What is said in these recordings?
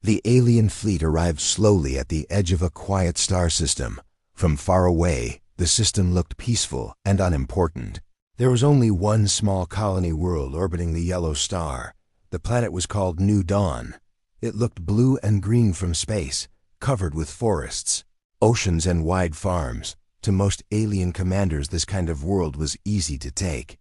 The alien fleet arrived slowly at the edge of a quiet star system. From far away, the system looked peaceful and unimportant. There was only one small colony world orbiting the yellow star. The planet was called New Dawn. It looked blue and green from space, covered with forests, oceans, and wide farms. To most alien commanders, this kind of world was easy to take.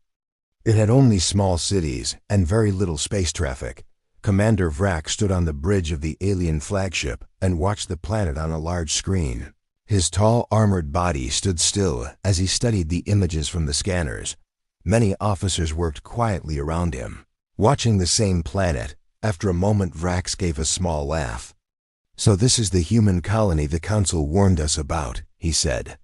It had only small cities and very little space traffic. Commander Vrack stood on the bridge of the alien flagship and watched the planet on a large screen. His tall, armored body stood still as he studied the images from the scanners. Many officers worked quietly around him, watching the same planet. After a moment, Vrax gave a small laugh. "So this is the human colony the Council warned us about," he said.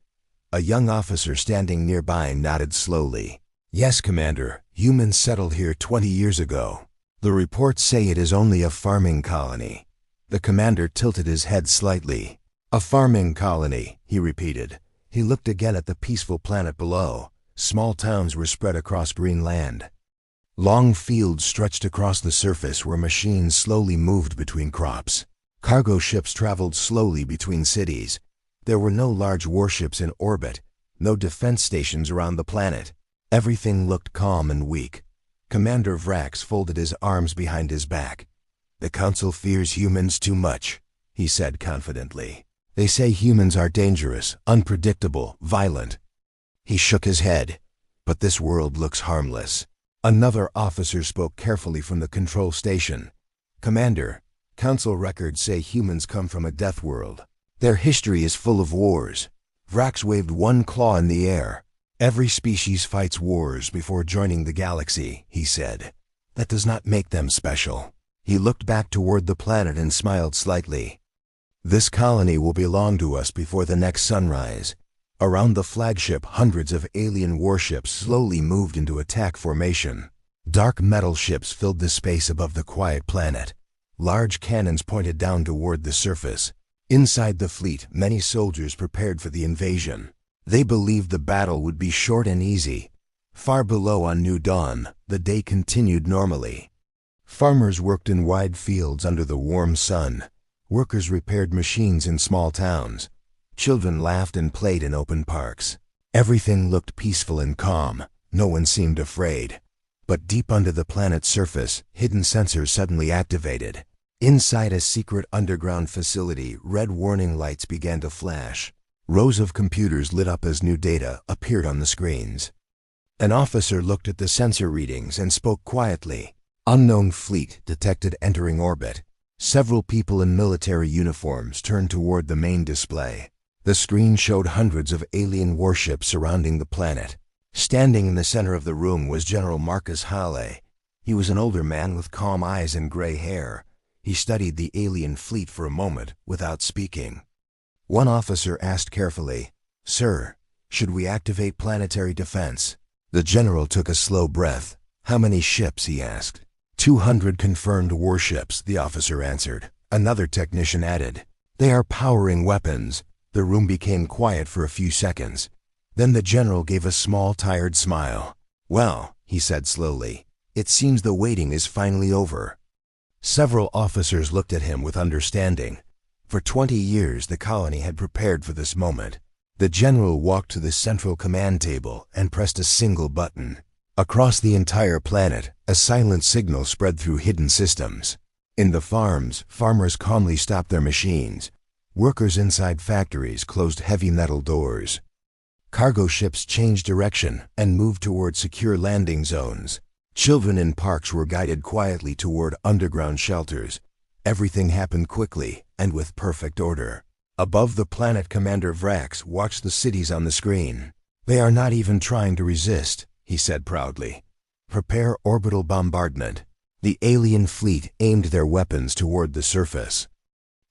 A young officer standing nearby nodded slowly. "Yes, Commander. Humans settled here 20 years ago. The reports say it is only a farming colony." The commander tilted his head slightly. "A farming colony," he repeated. He looked again at the peaceful planet below. Small towns were spread across green land. Long fields stretched across the surface where machines slowly moved between crops. Cargo ships traveled slowly between cities. There were no large warships in orbit, no defense stations around the planet. Everything looked calm and weak. Commander Vrax folded his arms behind his back. "The Council fears humans too much," he said confidently. "They say humans are dangerous, unpredictable, violent." He shook his head. "But this world looks harmless." Another officer spoke carefully from the control station. "Commander, Council records say humans come from a death world. Their history is full of wars." Vrax waved one claw in the air. "Every species fights wars before joining the galaxy," he said. "That does not make them special." He looked back toward the planet and smiled slightly. "This colony will belong to us before the next sunrise." Around the flagship, hundreds of alien warships slowly moved into attack formation. Dark metal ships filled the space above the quiet planet. Large cannons pointed down toward the surface. Inside the fleet, many soldiers prepared for the invasion. They believed the battle would be short and easy. Far below on New Dawn, the day continued normally. Farmers worked in wide fields under the warm sun. Workers repaired machines in small towns. Children laughed and played in open parks. Everything looked peaceful and calm. No one seemed afraid. But deep under the planet's surface, hidden sensors suddenly activated. Inside a secret underground facility, red warning lights began to flash. Rows of computers lit up as new data appeared on the screens. An officer looked at the sensor readings and spoke quietly. "Unknown fleet detected entering orbit." Several people in military uniforms turned toward the main display. The screen showed hundreds of alien warships surrounding the planet. Standing in the center of the room was General Marcus Halle. He was an older man with calm eyes and gray hair. He studied the alien fleet for a moment without speaking. One officer asked carefully, "Sir, should we activate planetary defense?" The general took a slow breath. "How many ships?" he asked. 200 confirmed warships," the officer answered. Another technician added, "They are powering weapons." The room became quiet for a few seconds. Then the general gave a small, tired smile. "Well," he said slowly, "it seems the waiting is finally over." Several officers looked at him with understanding. For 20 years, the colony had prepared for this moment. The general walked to the central command table and pressed a single button. Across the entire planet, a silent signal spread through hidden systems. In the farms, farmers calmly stopped their machines. Workers inside factories closed heavy metal doors. Cargo ships changed direction and moved toward secure landing zones. Children in parks were guided quietly toward underground shelters. Everything happened quickly and with perfect order. Above the planet, Commander Vrax watched the cities on the screen. "They are not even trying to resist," he said proudly. "Prepare orbital bombardment." The alien fleet aimed their weapons toward the surface.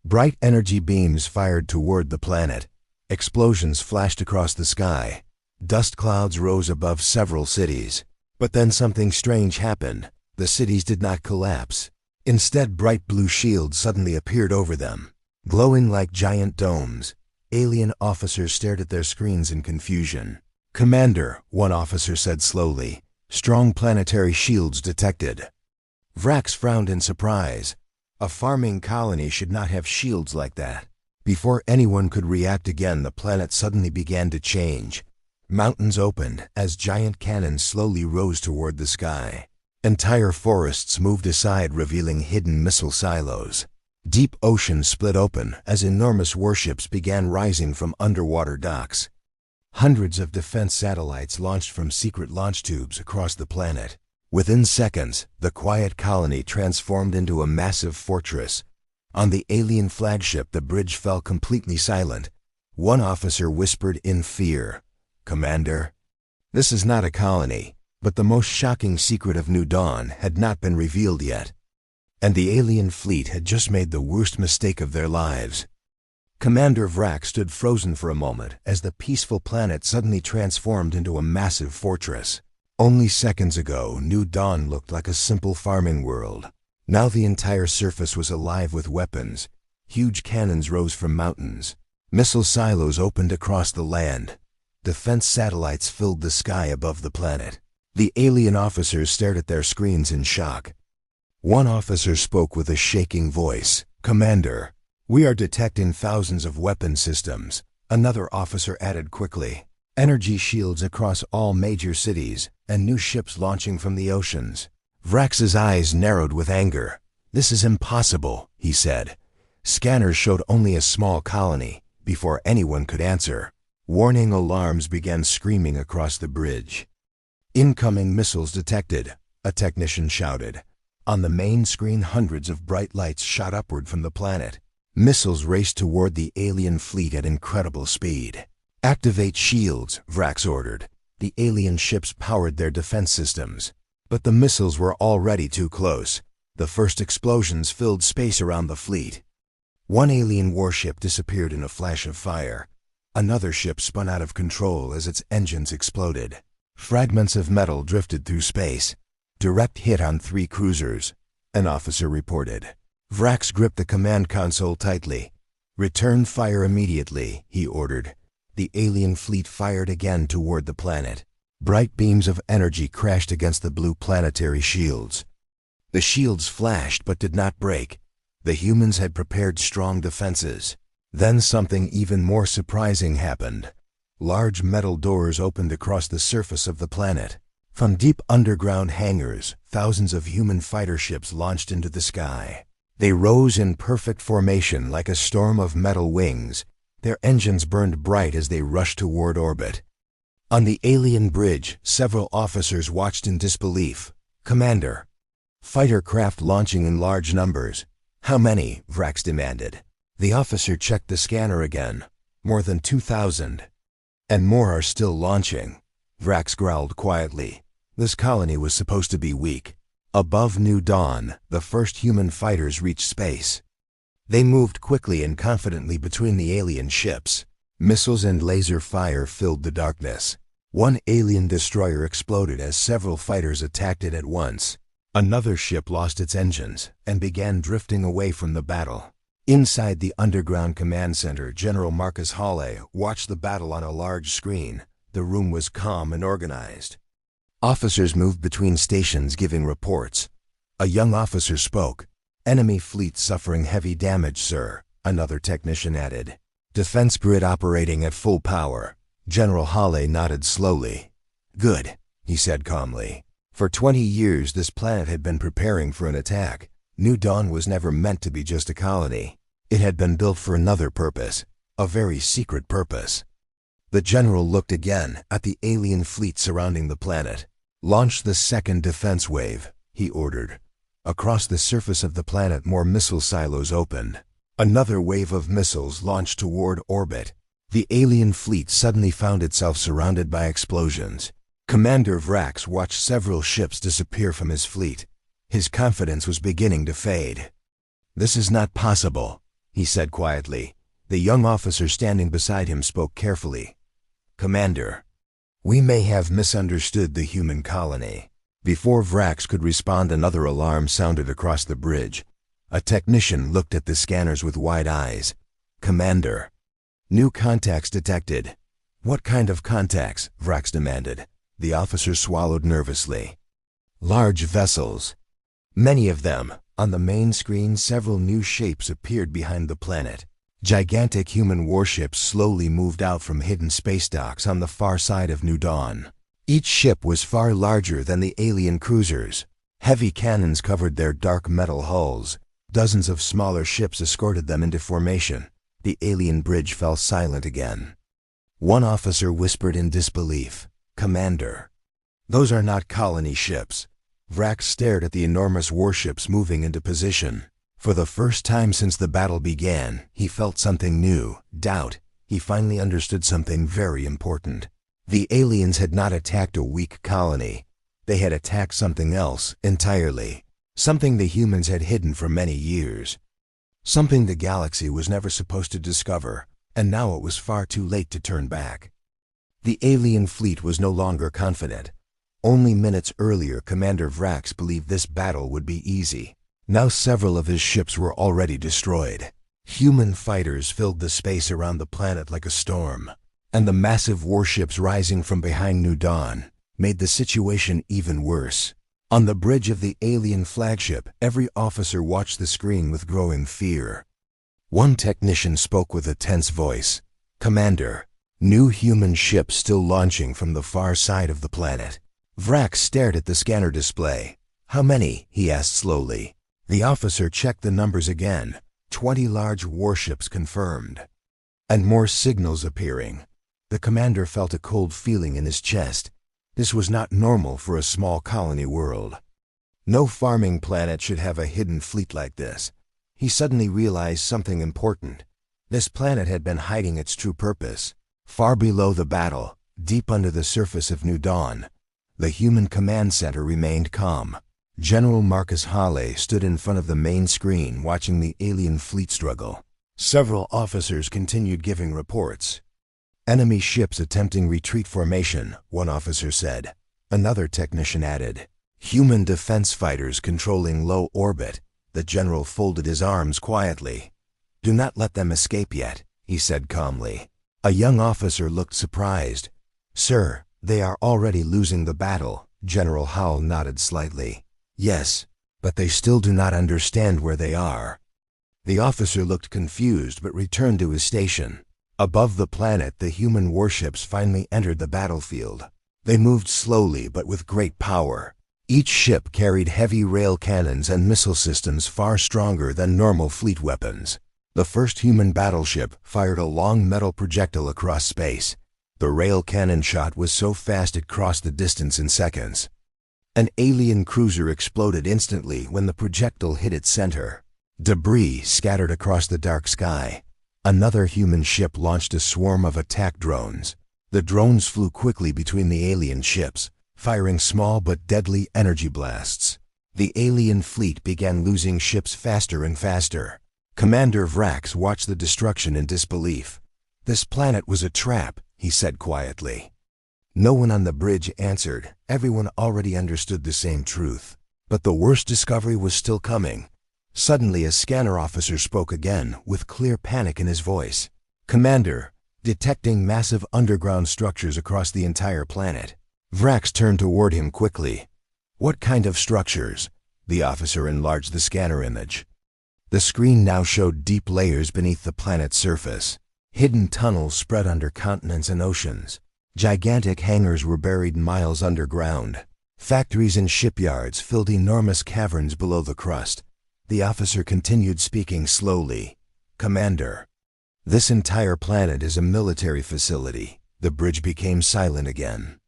Bright energy beams fired toward the planet. Explosions flashed across the sky. Dust clouds rose above several cities. But then something strange happened. The cities did not collapse. Instead, bright blue shields suddenly appeared over them, glowing like giant domes. Alien officers stared at their screens in confusion. "Commander," one officer said slowly, "strong planetary shields detected." Vrax frowned in surprise. A farming colony should not have shields like that. Before anyone could react again, the planet suddenly began to change. Mountains opened as giant cannons slowly rose toward the sky. Entire forests moved aside, revealing hidden missile silos. Deep oceans split open as enormous warships began rising from underwater docks. Hundreds of defense satellites launched from secret launch tubes across the planet. Within seconds, the quiet colony transformed into a massive fortress. On the alien flagship, the bridge fell completely silent. One officer whispered in fear, "Commander, this is not a colony." But the most shocking secret of New Dawn had not been revealed yet. And the alien fleet had just made the worst mistake of their lives. Commander Vrax stood frozen for a moment as the peaceful planet suddenly transformed into a massive fortress. Only seconds ago, New Dawn looked like a simple farming world. Now the entire surface was alive with weapons. Huge cannons rose from mountains. Missile silos opened across the land. Defense satellites filled the sky above the planet. The alien officers stared at their screens in shock. One officer spoke with a shaking voice, "Commander, we are detecting thousands of weapon systems." Another officer added quickly, "Energy shields across all major cities, and new ships launching from the oceans." Vrax's eyes narrowed with anger. "This is impossible," he said. Scanners showed only a small colony. Before anyone could answer, warning alarms began screaming across the bridge. "Incoming missiles detected," a technician shouted. On the main screen, hundreds of bright lights shot upward from the planet. Missiles raced toward the alien fleet at incredible speed. "Activate shields," Vrax ordered. The alien ships powered their defense systems. But the missiles were already too close. The first explosions filled space around the fleet. One alien warship disappeared in a flash of fire. Another ship spun out of control as its engines exploded. Fragments of metal drifted through space. "Direct hit on 3 cruisers," an officer reported. Vrax gripped the command console tightly. "Return fire immediately," he ordered. The alien fleet fired again toward the planet. Bright beams of energy crashed against the blue planetary shields. The shields flashed but did not break. The humans had prepared strong defenses. Then something even more surprising happened. Large metal doors opened across the surface of the planet. From deep underground hangars, thousands of human fighter ships launched into the sky. They rose in perfect formation like a storm of metal wings. Their engines burned bright as they rushed toward orbit. On the alien bridge, several officers watched in disbelief. "Commander, fighter craft launching in large numbers." "How many?" Vrax demanded. The officer checked the scanner again. "More than 2,000. And more are still launching." Vrax growled quietly. This colony was supposed to be weak. Above New Dawn, the first human fighters reached space. They moved quickly and confidently between the alien ships. Missiles and laser fire filled the darkness. One alien destroyer exploded as several fighters attacked it at once. Another ship lost its engines and began drifting away from the battle. Inside the underground command center, General Marcus Halle watched the battle on a large screen. The room was calm and organized. Officers moved between stations giving reports. A young officer spoke. "Enemy fleet suffering heavy damage, sir," another technician added. "Defense grid operating at full power." General Halle nodded slowly. "Good," he said calmly. For 20 years this planet had been preparing for an attack. New Dawn was never meant to be just a colony. It had been built for another purpose, a very secret purpose. The general looked again at the alien fleet surrounding the planet. "Launch the second defense wave," he ordered. Across the surface of the planet, more missile silos opened. Another wave of missiles launched toward orbit. The alien fleet suddenly found itself surrounded by explosions. Commander Vrax watched several ships disappear from his fleet. His confidence was beginning to fade. "This is not possible," he said quietly. The young officer standing beside him spoke carefully. "Commander, we may have misunderstood the human colony." Before Vrax could respond, another alarm sounded across the bridge. A technician looked at the scanners with wide eyes. "Commander, new contacts detected." "What kind of contacts?" Vrax demanded. The officer swallowed nervously. "Large vessels. Many of them, On the main screen, several new shapes appeared behind the planet. Gigantic human warships slowly moved out from hidden space docks on the far side of New Dawn. Each ship was far larger than the alien cruisers. Heavy cannons covered their dark metal hulls. Dozens of smaller ships escorted them into formation. The alien bridge fell silent again. One officer whispered in disbelief, "Commander, those are not colony ships." Vrax stared at the enormous warships moving into position. For the first time since the battle began, he felt something new, doubt. He finally understood something very important. The aliens had not attacked a weak colony. They had attacked something else entirely. Something the humans had hidden for many years. Something the galaxy was never supposed to discover, and now it was far too late to turn back. The alien fleet was no longer confident. Only minutes earlier, Commander Vrax believed this battle would be easy. Now several of his ships were already destroyed. Human fighters filled the space around the planet like a storm, and the massive warships rising from behind New Dawn made the situation even worse. On the bridge of the alien flagship, every officer watched the screen with growing fear. One technician spoke with a tense voice. "Commander, new human ships still launching from the far side of the planet." Vrax stared at the scanner display. "How many?" he asked slowly. The officer checked the numbers again. 20 large warships confirmed. And more signals appearing. The commander felt a cold feeling in his chest. This was not normal for a small colony world. No farming planet should have a hidden fleet like this. He suddenly realized something important. This planet had been hiding its true purpose. Far below the battle, deep under the surface of New Dawn, the human command center remained calm. General Marcus Halle stood in front of the main screen watching the alien fleet struggle. Several officers continued giving reports. "Enemy ships attempting retreat formation," one officer said. Another technician added, "Human defense fighters controlling low orbit." The general folded his arms quietly. "Do not let them escape yet," he said calmly. A young officer looked surprised. "Sir, they are already losing the battle." General Howell nodded slightly. "Yes, but they still do not understand where they are." The officer looked confused but returned to his station. Above the planet, the human warships finally entered the battlefield. They moved slowly but with great power. Each ship carried heavy rail cannons and missile systems far stronger than normal fleet weapons. The first human battleship fired a long metal projectile across space. The rail cannon shot was so fast it crossed the distance in seconds. An alien cruiser exploded instantly when the projectile hit its center. Debris scattered across the dark sky. Another human ship launched a swarm of attack drones. The drones flew quickly between the alien ships, firing small but deadly energy blasts. The alien fleet began losing ships faster and faster. Commander Vrax watched the destruction in disbelief. "This planet was a trap," he said quietly. No one on the bridge answered. Everyone already understood the same truth. But the worst discovery was still coming. Suddenly a scanner officer spoke again, with clear panic in his voice. "Commander, detecting massive underground structures across the entire planet." Vrax turned toward him quickly. "What kind of structures?" The officer enlarged the scanner image. The screen now showed deep layers beneath the planet's surface. Hidden tunnels spread under continents and oceans. Gigantic hangars were buried miles underground. Factories and shipyards filled enormous caverns below the crust. The officer continued speaking slowly. "Commander, this entire planet is a military facility." The bridge became silent again.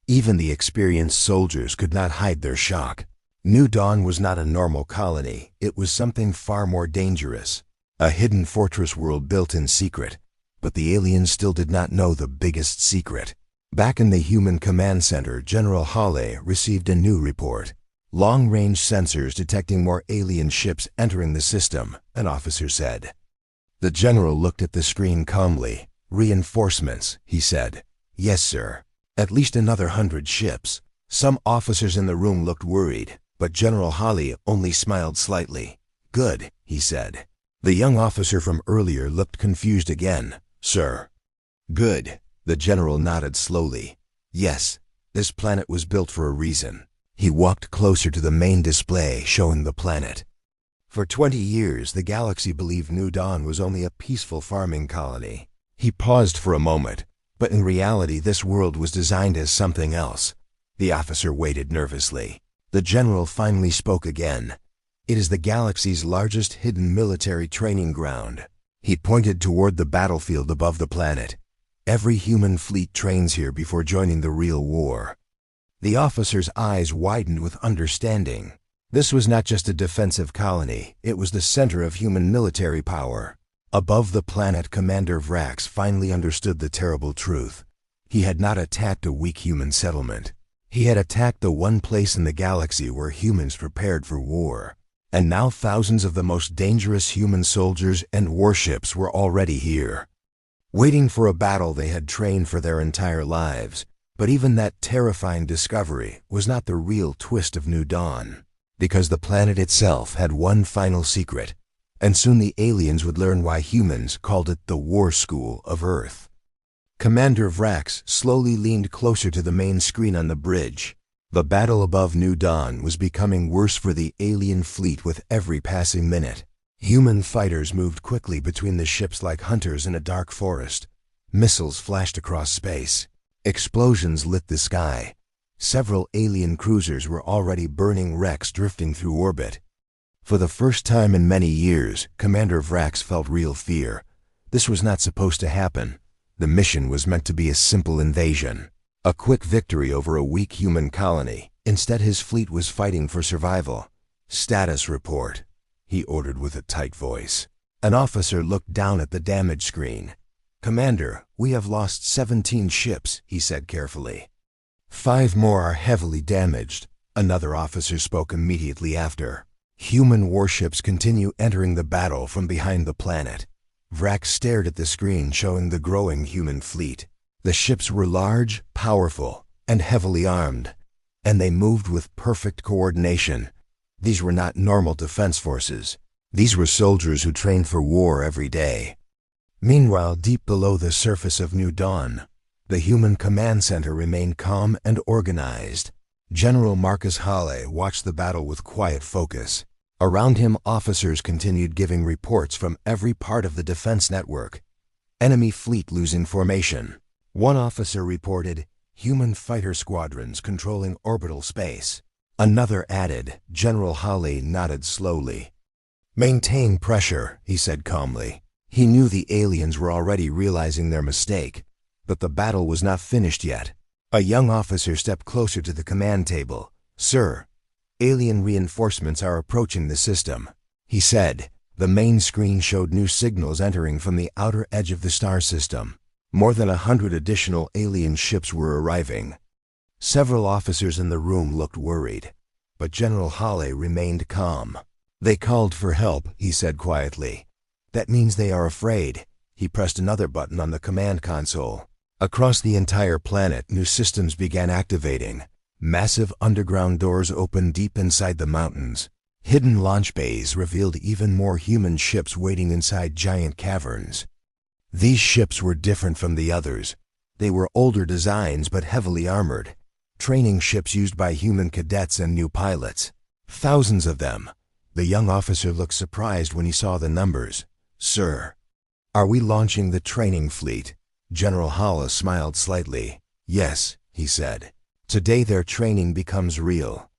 Even the experienced soldiers could not hide their shock. New Dawn was not a normal colony. It was something far more dangerous. A hidden fortress world built in secret. But the aliens still did not know the biggest secret. Back in the human command center, General Halle received a new report. "Long-range sensors detecting more alien ships entering the system," an officer said. The general looked at the screen calmly. "Reinforcements," he said. "Yes, sir. At least another 100 ships." Some officers in the room looked worried, but General Halle only smiled slightly. "Good," he said. The young officer from earlier looked confused again. "Sir." "Good." The general nodded slowly. "Yes, this planet was built for a reason." He walked closer to the main display showing the planet. For 20 years, the galaxy believed New Dawn was only a peaceful farming colony. He paused for a moment, but in reality this world was designed as something else. The officer waited nervously. The general finally spoke again. It is the galaxy's largest hidden military training ground. He pointed toward the battlefield above the planet. Every human fleet trains here before joining the real war. The officer's eyes widened with understanding. This was not just a defensive colony, it was the center of human military power. Above the planet, Commander Vrax finally understood the terrible truth. He had not attacked a weak human settlement. He had attacked the one place in the galaxy where humans prepared for war. And now thousands of the most dangerous human soldiers and warships were already here, waiting for a battle they had trained for their entire lives. But even that terrifying discovery was not the real twist of New Dawn, because the planet itself had one final secret, and soon the aliens would learn why humans called it the War School of Earth. Commander Vrax slowly leaned closer to the main screen on the bridge. The battle above New Dawn was becoming worse for the alien fleet with every passing minute. Human fighters moved quickly between the ships like hunters in a dark forest. Missiles flashed across space. Explosions lit the sky. Several alien cruisers were already burning wrecks drifting through orbit. For the first time in many years, Commander Vrax felt real fear. This was not supposed to happen. The mission was meant to be a simple invasion, a quick victory over a weak human colony. Instead, his fleet was fighting for survival. "Status report," he ordered with a tight voice. An officer looked down at the damage screen. "Commander, we have lost 17 ships," he said carefully. 5 more are heavily damaged," another officer spoke immediately after. Human warships continue entering the battle from behind the planet. Vrax stared at the screen showing the growing human fleet. The ships were large, powerful, and heavily armed, and they moved with perfect coordination. These were not normal defense forces. These were soldiers who trained for war every day. Meanwhile, deep below the surface of New Dawn, the human command center remained calm and organized. General Marcus Halle watched the battle with quiet focus. Around him, officers continued giving reports from every part of the defense network. Enemy fleet losing formation. One officer reported, "Human fighter squadrons controlling orbital space." Another added. General Halle nodded slowly. "Maintain pressure," he said calmly. He knew the aliens were already realizing their mistake, but the battle was not finished yet. A young officer stepped closer to the command table. "Sir, alien reinforcements are approaching the system," he said. The main screen showed new signals entering from the outer edge of the star system. More than 100 additional alien ships were arriving. Several officers in the room looked worried, but General Halle remained calm. "They called for help," he said quietly. "That means they are afraid." He pressed another button on the command console. Across the entire planet, new systems began activating. Massive underground doors opened deep inside the mountains. Hidden launch bays revealed even more human ships waiting inside giant caverns. These ships were different from the others. They were older designs but heavily armored. Training ships used by human cadets and new pilots. Thousands of them. The young officer looked surprised when he saw the numbers. "Sir, are we launching the training fleet?" General Halle smiled slightly. "Yes," he said. "Today their training becomes real."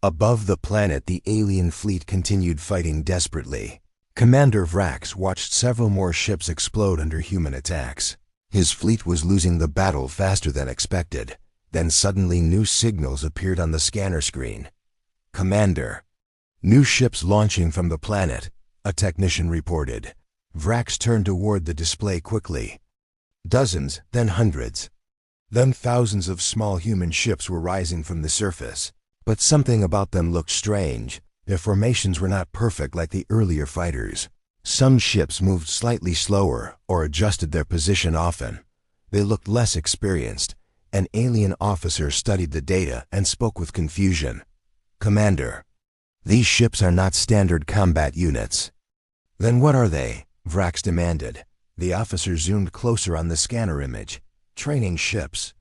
Above the planet, the alien fleet continued fighting desperately. Commander Vrax watched several more ships explode under human attacks. His fleet was losing the battle faster than expected. Then suddenly new signals appeared on the scanner screen. "Commander, new ships launching from the planet," a technician reported. Vrax turned toward the display quickly. Dozens, then hundreds. Then thousands of small human ships were rising from the surface. But something about them looked strange. Their formations were not perfect like the earlier fighters. Some ships moved slightly slower or adjusted their position often. They looked less experienced. An alien officer studied the data and spoke with confusion. "Commander, these ships are not standard combat units." "Then what are they?" Vrax demanded. The officer zoomed closer on the scanner image. "Training ships,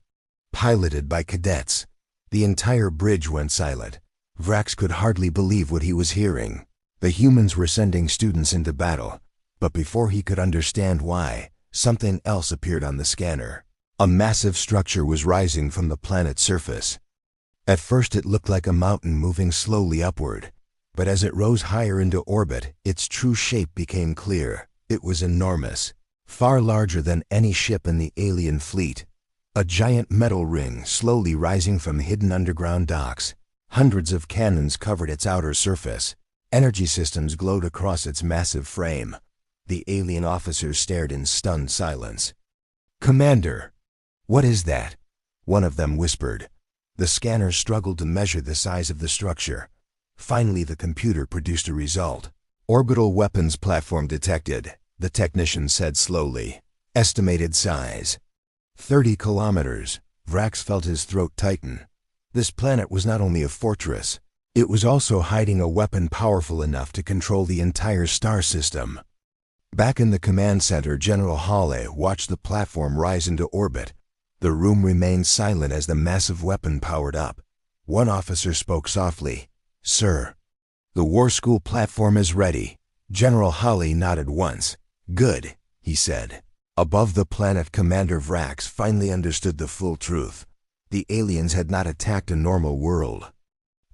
piloted by cadets." The entire bridge went silent. Vrax could hardly believe what he was hearing. The humans were sending students into battle, but before he could understand why, something else appeared on the scanner. A massive structure was rising from the planet's surface. At first it looked like a mountain moving slowly upward, but as it rose higher into orbit, its true shape became clear. It was enormous, far larger than any ship in the alien fleet. A giant metal ring slowly rising from hidden underground docks. Hundreds of cannons covered its outer surface. Energy systems glowed across its massive frame. The alien officers stared in stunned silence. "Commander, what is that?" one of them whispered. The scanner struggled to measure the size of the structure. Finally, the computer produced a result. "Orbital weapons platform detected," the technician said slowly. "Estimated size 30 kilometers. Vrax felt his throat tighten. This planet was not only a fortress, it was also hiding a weapon powerful enough to control the entire star system. Back in the command center, General Halle watched the platform rise into orbit. The room remained silent as the massive weapon powered up. One officer spoke softly. "Sir, the War School platform is ready." General Halle nodded once. "Good," he said. Above the planet, Commander Vrax finally understood the full truth. The aliens had not attacked a normal world.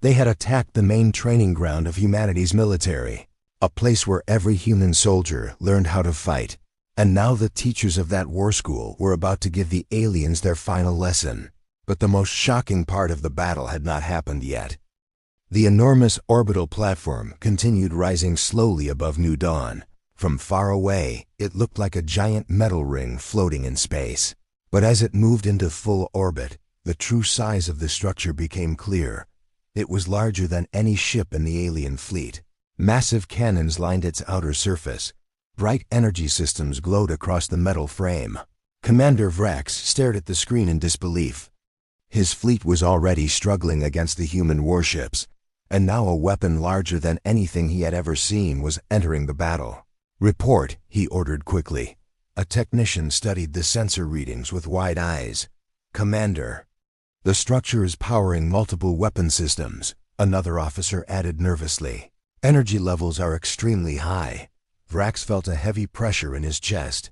They had attacked the main training ground of humanity's military, a place where every human soldier learned how to fight. And now the teachers of that war school were about to give the aliens their final lesson. But the most shocking part of the battle had not happened yet. The enormous orbital platform continued rising slowly above New Dawn. From far away, it looked like a giant metal ring floating in space. But as it moved into full orbit, the true size of the structure became clear. It was larger than any ship in the alien fleet. Massive cannons lined its outer surface. Bright energy systems glowed across the metal frame. Commander Vrax stared at the screen in disbelief. His fleet was already struggling against the human warships, and now a weapon larger than anything he had ever seen was entering the battle. "Report," he ordered quickly. A technician studied the sensor readings with wide eyes. "Commander, the structure is powering multiple weapon systems," another officer added nervously. "Energy levels are extremely high." Vrax felt a heavy pressure in his chest.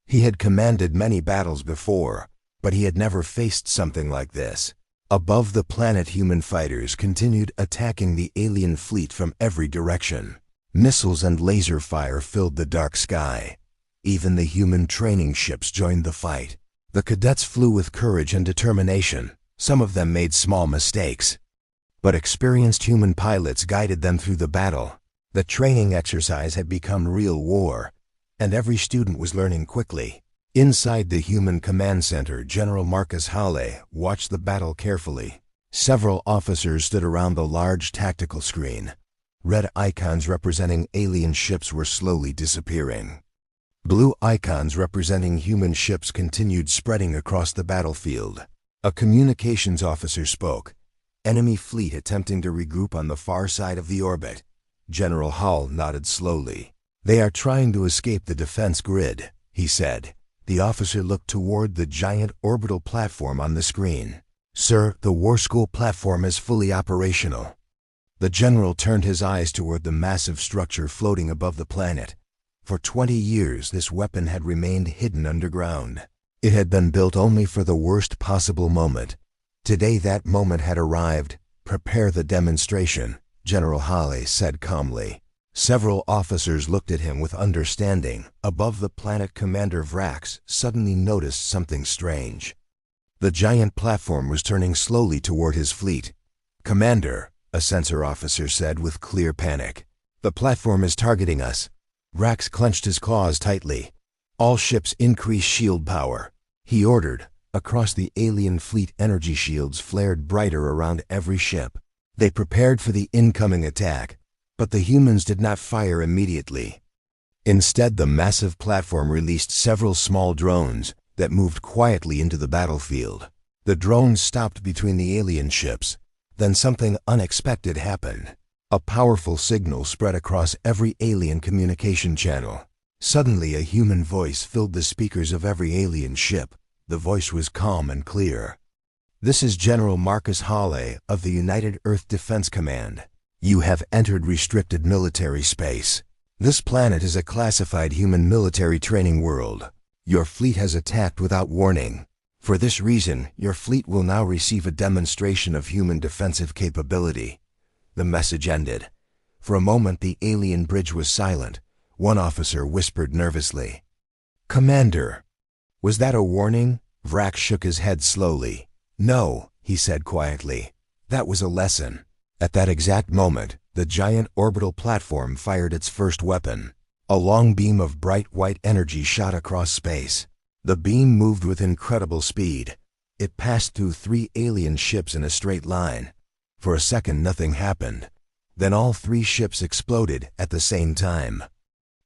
He had commanded many battles before, but he had never faced something like this. Above the planet, human fighters continued attacking the alien fleet from every direction. Missiles and laser fire filled the dark sky. Even the human training ships joined the fight. The cadets flew with courage and determination. Some of them made small mistakes, but experienced human pilots guided them through the battle. The training exercise had become real war, and every student was learning quickly. Inside the human command center, General Marcus Halle watched the battle carefully. Several officers stood around the large tactical screen. Red icons representing alien ships were slowly disappearing. Blue icons representing human ships continued spreading across the battlefield. A communications officer spoke. "Enemy fleet attempting to regroup on the far side of the orbit." General Hall nodded slowly. "They are trying to escape the defense grid," he said. The officer looked toward the giant orbital platform on the screen. "Sir, the War School platform is fully operational." The general turned his eyes toward the massive structure floating above the planet. For 20 years, this weapon had remained hidden underground. It had been built only for the worst possible moment. Today that moment had arrived. "Prepare the demonstration," General Halle said calmly. Several officers looked at him with understanding. Above the planet, Commander Vrax suddenly noticed something strange. The giant platform was turning slowly toward his fleet. "Commander," a sensor officer said with clear panic, "the platform is targeting us." Vrax clenched his claws tightly. "All ships increase shield power," he ordered. Across the alien fleet, energy shields flared brighter around every ship. They prepared for the incoming attack, but the humans did not fire immediately. Instead, the massive platform released several small drones that moved quietly into the battlefield. The drones stopped between the alien ships. Then something unexpected happened. A powerful signal spread across every alien communication channel. Suddenly, a human voice filled the speakers of every alien ship. The voice was calm and clear. "This is General Marcus Halle of the United Earth Defense Command. You have entered restricted military space. This planet is a classified human military training world. Your fleet has attacked without warning. For this reason, your fleet will now receive a demonstration of human defensive capability. The message ended. For a moment, the alien bridge was silent. One officer whispered nervously, "Commander." "Was that a warning?" Vrax shook his head slowly. "No," he said quietly. "That was a lesson." At that exact moment, the giant orbital platform fired its first weapon. A long beam of bright white energy shot across space. The beam moved with incredible speed. It passed through 3 alien ships in a straight line. For a second, nothing happened. Then all 3 ships exploded at the same time.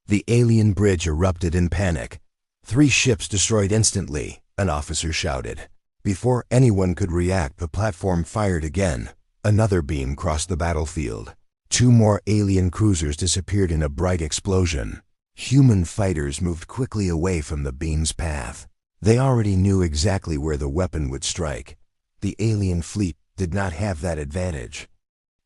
The alien bridge erupted in panic. 3 ships destroyed instantly, an officer shouted. Before anyone could react, the platform fired again. Another beam crossed the battlefield. 2 more alien cruisers disappeared in a bright explosion. Human fighters moved quickly away from the beam's path. They already knew exactly where the weapon would strike. The alien fleet did not have that advantage.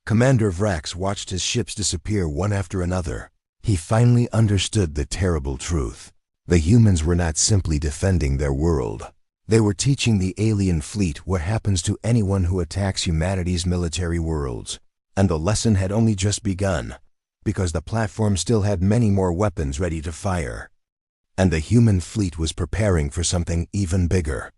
Commander Vrax watched his ships disappear one after another. He finally understood the terrible truth. The humans were not simply defending their world. They were teaching the alien fleet what happens to anyone who attacks humanity's military worlds. And the lesson had only just begun, because the platform still had many more weapons ready to fire. And the human fleet was preparing for something even bigger.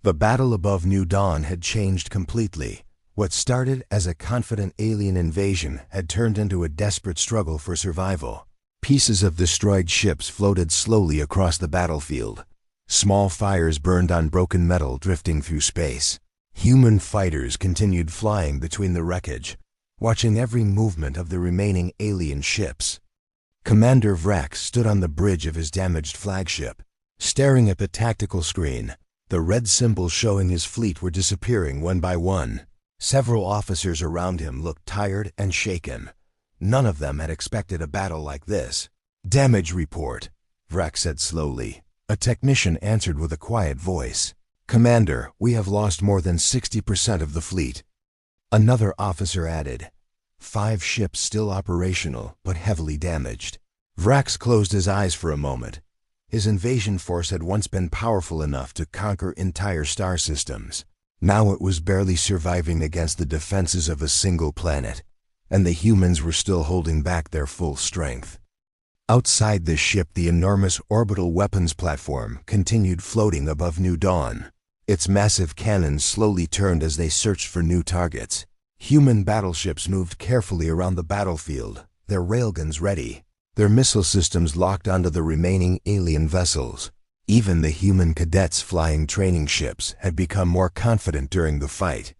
The battle above New Dawn had changed completely. What started as a confident alien invasion had turned into a desperate struggle for survival. Pieces of destroyed ships floated slowly across the battlefield. Small fires burned on broken metal drifting through space. Human fighters continued flying between the wreckage, watching every movement of the remaining alien ships. Commander Vrax stood on the bridge of his damaged flagship, staring at the tactical screen. The red symbols showing his fleet were disappearing one by one. Several officers around him looked tired and shaken. None of them had expected a battle like this. "Damage report," Vrax said slowly. A technician answered with a quiet voice. "Commander, we have lost more than 60% of the fleet." Another officer added, 5 ships still operational, but heavily damaged. Vrax closed his eyes for a moment. His invasion force had once been powerful enough to conquer entire star systems. Now it was barely surviving against the defenses of a single planet, and the humans were still holding back their full strength. Outside the ship, the enormous orbital weapons platform continued floating above New Dawn. Its massive cannons slowly turned as they searched for new targets. Human battleships moved carefully around the battlefield, their railguns ready, their missile systems locked onto the remaining alien vessels. Even the human cadets flying training ships had become more confident during the fight.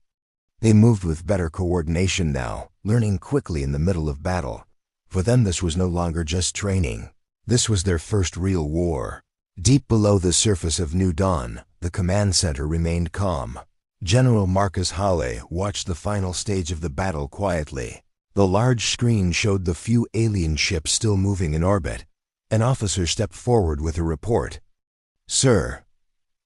They moved with better coordination now, learning quickly in the middle of battle. For them, this was no longer just training. This was their first real war. Deep below the surface of New Dawn, the command center remained calm. General Marcus Halle watched the final stage of the battle quietly. The large screen showed the few alien ships still moving in orbit. An officer stepped forward with a report. "Sir,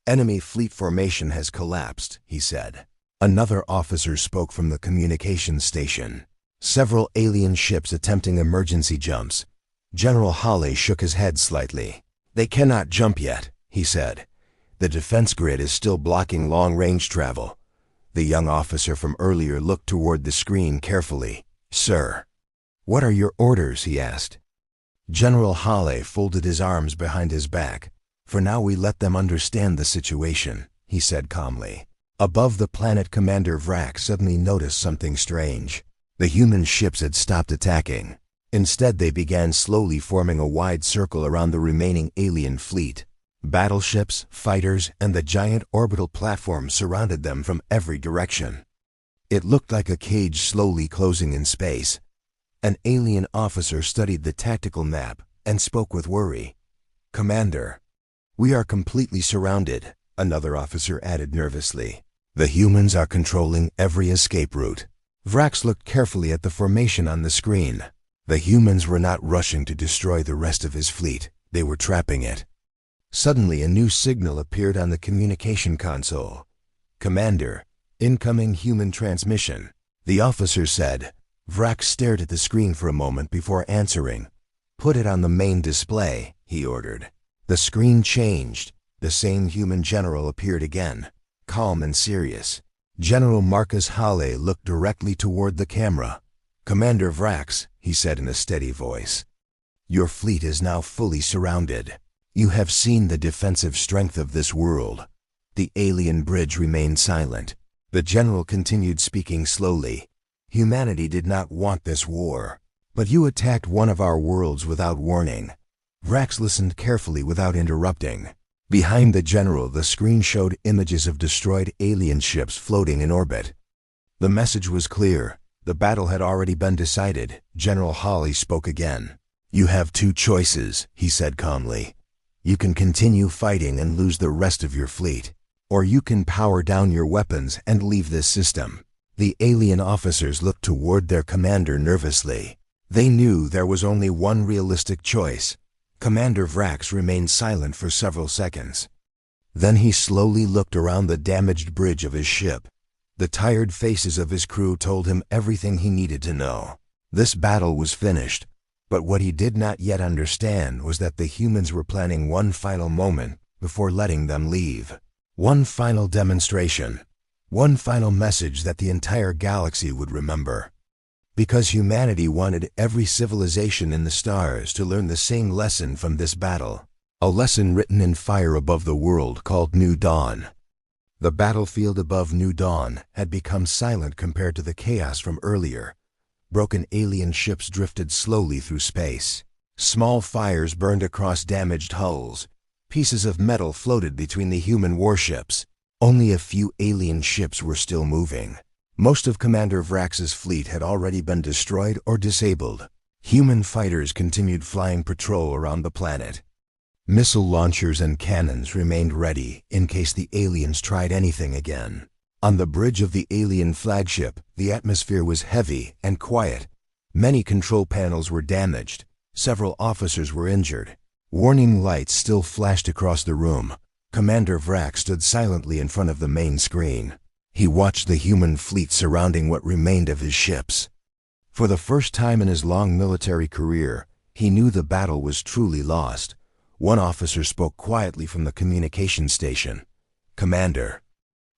enemy fleet formation has collapsed," he said. Another officer spoke from the communications station. "Several alien ships attempting emergency jumps." General Halle shook his head slightly. "They cannot jump yet," he said. "The defense grid is still blocking long-range travel." The young officer from earlier looked toward the screen carefully. "Sir." "What are your orders?" he asked. General Halle folded his arms behind his back. "For now, we let them understand the situation," he said calmly. Above the planet, Commander Vrax suddenly noticed something strange. The human ships had stopped attacking. Instead, they began slowly forming a wide circle around the remaining alien fleet. Battleships, fighters, and the giant orbital platform surrounded them from every direction. It looked like a cage slowly closing in space. An alien officer studied the tactical map and spoke with worry. "Commander, we are completely surrounded," another officer added nervously. "The humans are controlling every escape route." Vrax looked carefully at the formation on the screen. The humans were not rushing to destroy the rest of his fleet. They were trapping it. Suddenly, a new signal appeared on the communication console. "Commander, incoming human transmission," the officer said. Vrax stared at the screen for a moment before answering. "Put it on the main display," he ordered. The screen changed. The same human general appeared again, calm and serious. General Marcus Halle looked directly toward the camera. "Commander Vrax," he said in a steady voice, "your fleet is now fully surrounded. You have seen the defensive strength of this world." The alien bridge remained silent. The general continued speaking slowly. "Humanity did not want this war, but you attacked one of our worlds without warning." Vrax listened carefully without interrupting. Behind the general, the screen showed images of destroyed alien ships floating in orbit. The message was clear. The battle had already been decided. General Halle spoke again. "You have two choices," he said calmly. "You can continue fighting and lose the rest of your fleet, or you can power down your weapons and leave this system." The alien officers looked toward their commander nervously. They knew there was only one realistic choice. Commander Vrax remained silent for several seconds. Then he slowly looked around the damaged bridge of his ship. The tired faces of his crew told him everything he needed to know. This battle was finished, but what he did not yet understand was that the humans were planning one final moment before letting them leave. One final demonstration. One final message that the entire galaxy would remember. Because humanity wanted every civilization in the stars to learn the same lesson from this battle. A lesson written in fire above the world called New Dawn. The battlefield above New Dawn had become silent compared to the chaos from earlier. Broken alien ships drifted slowly through space. Small fires burned across damaged hulls. Pieces of metal floated between the human warships. Only a few alien ships were still moving. Most of Commander Vrax's fleet had already been destroyed or disabled. Human fighters continued flying patrol around the planet. Missile launchers and cannons remained ready in case the aliens tried anything again. On the bridge of the alien flagship, the atmosphere was heavy and quiet. Many control panels were damaged. Several officers were injured. Warning lights still flashed across the room. Commander Vrax stood silently in front of the main screen. He watched the human fleet surrounding what remained of his ships. For the first time in his long military career, he knew the battle was truly lost. One officer spoke quietly from the communication station. "Commander,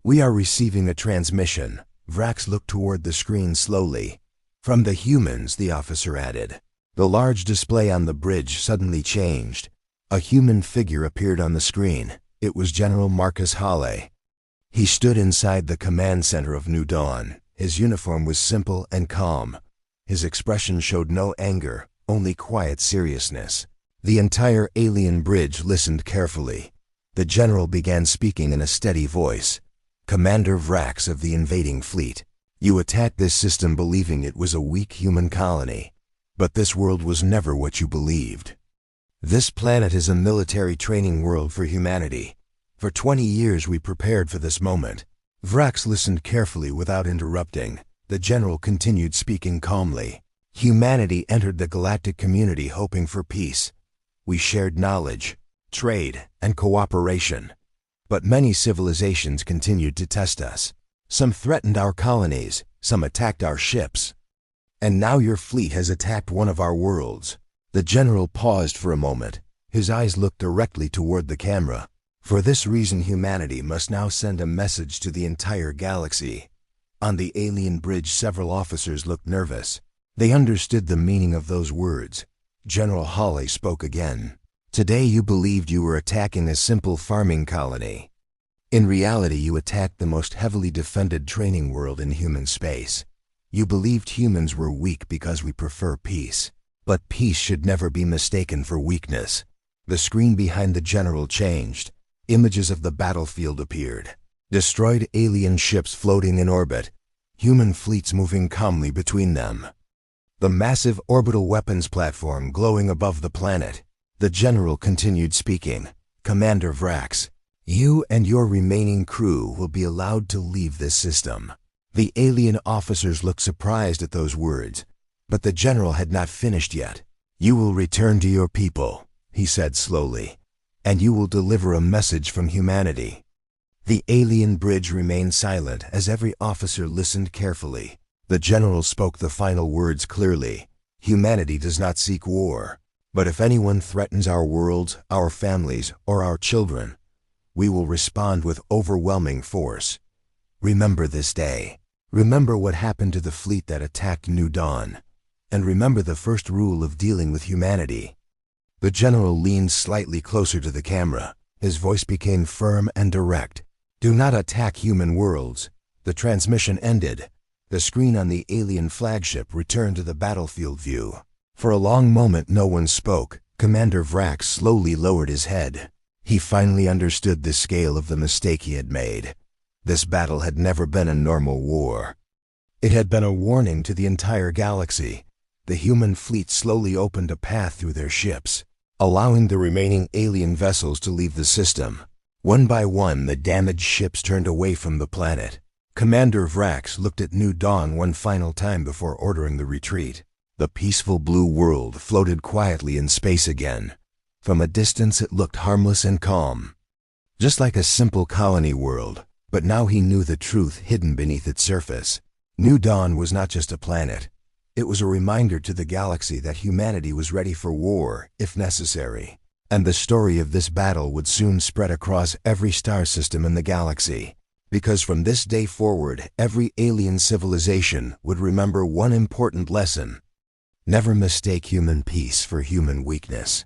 we are receiving a transmission." Vrax looked toward the screen slowly. "From the humans," the officer added. The large display on the bridge suddenly changed. A human figure appeared on the screen. It was General Marcus Halle. He stood inside the command center of New Dawn. His uniform was simple and calm. His expression showed no anger, only quiet seriousness. The entire alien bridge listened carefully. The general began speaking in a steady voice. "Commander Vrax of the invading fleet, you attacked this system believing it was a weak human colony. But this world was never what you believed. This planet is a military training world for humanity. For 20 years we prepared for this moment." Vrax listened carefully without interrupting. The general continued speaking calmly. "Humanity entered the galactic community hoping for peace. We shared knowledge, trade, and cooperation. But many civilizations continued to test us. Some threatened our colonies, some attacked our ships. And now your fleet has attacked one of our worlds." The general paused for a moment. His eyes looked directly toward the camera. "For this reason, humanity must now send a message to the entire galaxy." On the alien bridge, several officers looked nervous. They understood the meaning of those words. General Halle spoke again. "Today you believed you were attacking a simple farming colony. In reality, you attacked the most heavily defended training world in human space. You believed humans were weak because we prefer peace. But peace should never be mistaken for weakness." The screen behind the general changed. Images of the battlefield appeared. Destroyed alien ships floating in orbit. Human fleets moving calmly between them. The massive orbital weapons platform glowing above the planet. The general continued speaking. "Commander Vrax, you and your remaining crew will be allowed to leave this system." The alien officers looked surprised at those words. But the general had not finished yet. "You will return to your people," he said slowly, "and you will deliver a message from humanity." The alien bridge remained silent as every officer listened carefully. The general spoke the final words clearly. Humanity does not seek war, but if anyone threatens our world, our families, or our children, we will respond with overwhelming force. Remember this day. Remember what happened to the fleet that attacked New Dawn. And remember the first rule of dealing with humanity. The general leaned slightly closer to the camera. His voice became firm and direct. Do not attack human worlds. The transmission ended. The screen on the alien flagship returned to the battlefield view. For a long moment no one spoke. Commander Vrax slowly lowered his head. He finally understood the scale of the mistake he had made. This battle had never been a normal war. It had been a warning to the entire galaxy. The human fleet slowly opened a path through their ships, allowing the remaining alien vessels to leave the system. One by one, the damaged ships turned away from the planet. Commander Vrax looked at New Dawn one final time before ordering the retreat. The peaceful blue world floated quietly in space again. From a distance it looked harmless and calm, just like a simple colony world. But now he knew the truth hidden beneath its surface. New Dawn was not just a planet. It was a reminder to the galaxy that humanity was ready for war, if necessary. And the story of this battle would soon spread across every star system in the galaxy. Because from this day forward, every alien civilization would remember one important lesson. Never mistake human peace for human weakness.